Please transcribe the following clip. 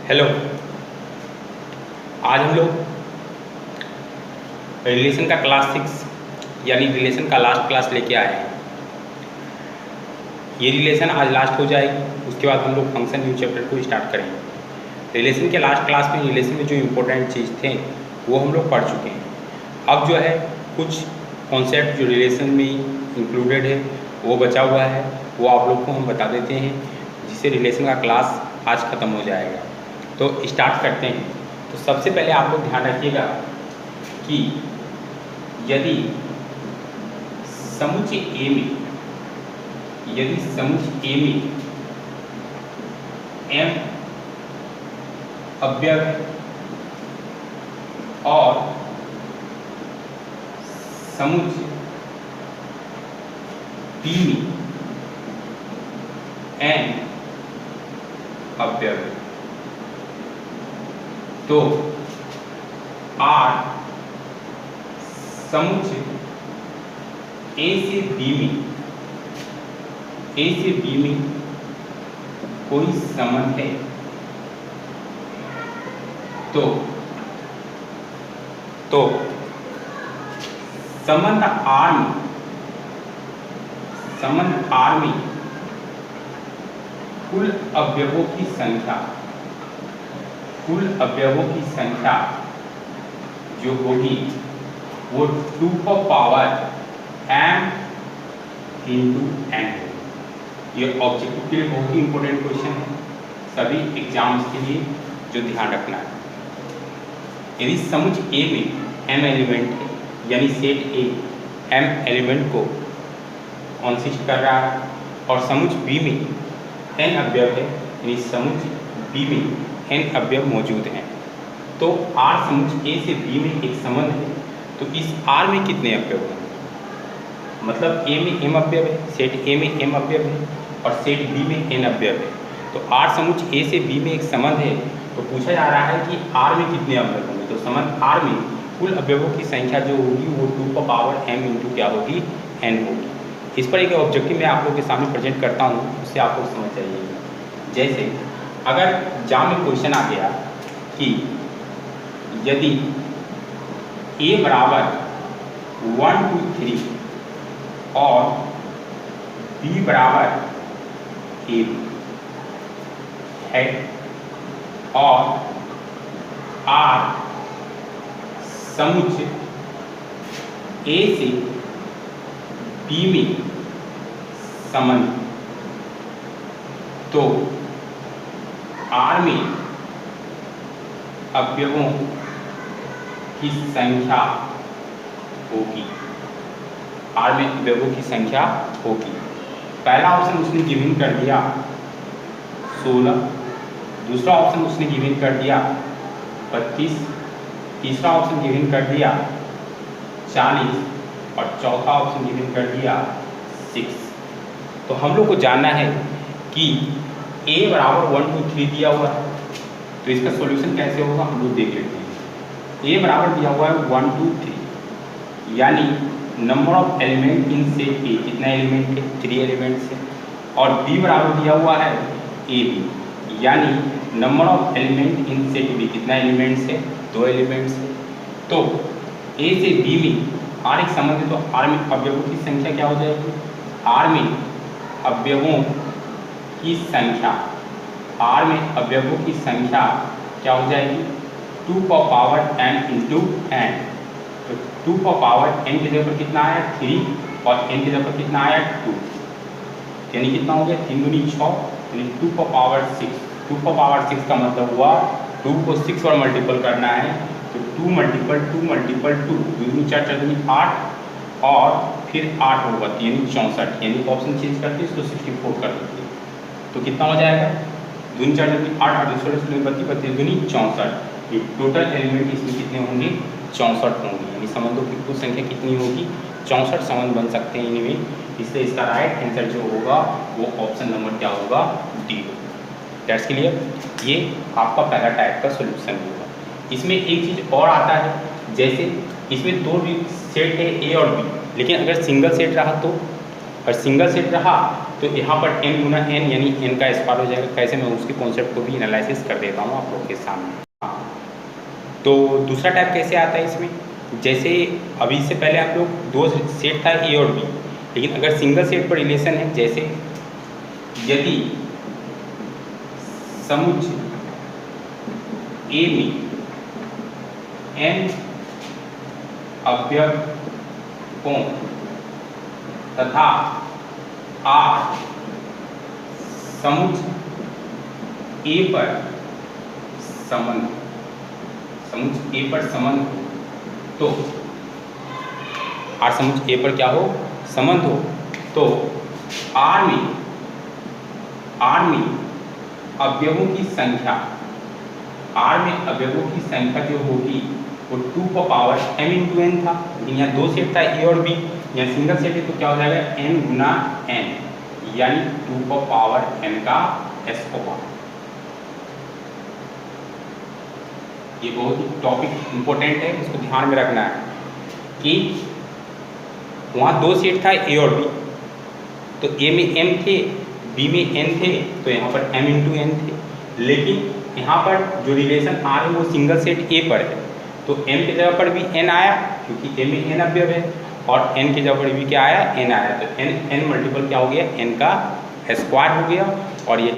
Hello. आज हम लोग रिलेशन का क्लास 6 यानी रिलेशन का लास्ट क्लास लेके आए हैं। ये रिलेशन आज लास्ट हो जाएगी, उसके बाद हम लोग फंक्शन न्यू चैप्टर को स्टार्ट करेंगे। रिलेशन के लास्ट क्लास में रिलेशन में जो इम्पोर्टेंट चीज़ थे वो हम लोग पढ़ चुके हैं। अब जो है कुछ कॉन्सेप्ट जो रिलेशन में इंक्लूडेड है वो बचा हुआ है, वो आप लोग को हम बता देते हैं, जिससे रिलेशन का क्लास आज ख़त्म हो जाएगा। तो स्टार्ट करते हैं। तो सबसे पहले आप लोग ध्यान रखिएगा कि यदि समुच्चय ए में m अवयव है और समुच्चय p में n अवयव है, तो R समुच्चय A से B में कोई संबंध है तो संबंध R में कुल अवयवों की संख्या जो होगी वो 2 की पावर m इंटू n होगी। ये ऑब्जेक्टिव के लिए बहुत ही इंपॉर्टेंट क्वेश्चन है, सभी एग्जाम्स के लिए जो ध्यान रखना है। यदि समुच्चय A में m एलिमेंट है, यानी सेट A m एलिमेंट को कॉन्सिस्ट कर रहा है, और समुच्चय B में n अवयव है, यानी समुच्चय B में n अवयव मौजूद हैं, तो R समुच्चय A से B में एक संबंध है, तो इस R में कितने अवयव होंगे? मतलब A में m अवयव है, सेट A में m अवयव है और सेट B में n अवयव है, तो R समुच्चय A से B में एक संबंध है। तो पूछा जा रहा है कि R में कितने अवयव होंगे, तो संबंध R में कुल अवयवों की संख्या जो होगी वो 2 की पावर m इंटू क्या होगी, n होगी। इस पर एक ऑब्जेक्टिव मैं आप लोग के सामने प्रेजेंट करता हूँ, उससे आप लोग समझ जाइएगा। जैसे अगर एग्जाम में क्वेश्चन आ गया कि यदि A बराबर 1 2 3 और B बराबर A है और R समुच्चय A से B में संबंध, तो R में अवयवों की संख्या होगी, पहला ऑप्शन उसने गिवन कर दिया 16, दूसरा ऑप्शन उसने गिवन कर दिया 32, तीसरा ऑप्शन गिवन कर दिया 40 और चौथा ऑप्शन गिवन कर दिया 6। तो हम लोग को जानना है कि A बराबर 1 2 3 दिया हुआ है, तो इसका सॉल्यूशन कैसे होगा हम लोग देख लेते हैं। A बराबर दिया हुआ है 1 2 3, यानी number of element in set A, कितना एलिमेंट है, 3 एलिमेंट्स है, और B बराबर दिया हुआ है AB, यानी number of element in set B, कितना एलिमेंट्स है, 2 एलिमेंट्स है। तो A से B में R एक संबंध है, तो R में अवयवों की संख्या क्या हो जाएगी, R में अवयवों की संख्या क्या हो जाएगी, 2 की पावर m इंटू n। तो 2 की पावर n की जगह पर कितना आया 3 और n की जगह पर कितना आया 2, यानी कितना हो गया 3 दूनी 6, यानी 2 की पावर 6। 2 की पावर 6 का मतलब हुआ 2 को 6 और मल्टीपल करना है, तो 2 मल्टीपल 2 मल्टीपल 2, 2 दूनी 4 4 दूनी 8 और फिर 8 होगा, यानी 64, यानी ऑप्शन चेंज करके इसको 64 कर देते, तो कितना हो जाएगा 2 4 दूनी 8 8 16 32 32 दूनी 64। ये टोटल एलिमेंट इसमें कितने होंगे, 64 होंगे, यानी संबंधों की कुल संख्या कितनी होगी, 64 संबंध बन सकते हैं इनमें, इसलिए इसका राइट आंसर जो होगा वो ऑप्शन नंबर क्या होगा, डी होगा। That's clear. ये आपका पहला टाइप का सॉल्यूशन होगा। इसमें एक चीज़ और आता है, जैसे इसमें 2 सेट है A और B, लेकिन अगर सिंगल सेट रहा तो और सिंगल सेट रहा तो यहाँ पर n गुना n यानी n का स्क्वायर हो जाएगा। कैसे, मैं उसके कॉन्सेप्ट को भी एनालिसिस कर देता हूँ आप लोग के सामने। तो दूसरा टाइप कैसे आता है इसमें, जैसे अभी इससे पहले आप लोग दो सेट था ए और बी, लेकिन अगर सिंगल सेट पर रिलेशन है, जैसे यदि समुच्च ए में n अवयवों तथा R समुच्च A पर संबंध, समुच्च A पर संबंध हो, तो R समुच्च A पर क्या हो, संबंध हो, तो R में अवयवों की संख्या, R में अवयवों की संख्या जो होगी वो 2 का पावर m इंटू n था। लेकिन यहाँ दो सेट था ए और बी, यहाँ सिंगल सेट है तो क्या हो जाएगा n गुना n, यानी 2 का पावर n का स्क्वायर। ये बहुत ही टॉपिक इंपॉर्टेंट है, इसको ध्यान में रखना है कि वहाँ दो सेट था ए और बी, तो ए में m थे, बी में n थे, तो यहाँ पर m इंटू n थे। लेकिन यहाँ पर जो रिलेशन आ रहा है वो सिंगल सेट ए पर है, तो m की जगह पर भी n आया क्योंकि a में n अवयव है, और n की जगह पर भी क्या आया, n आया, तो n मल्टीपल क्या हो गया, n का स्क्वायर हो गया। और ये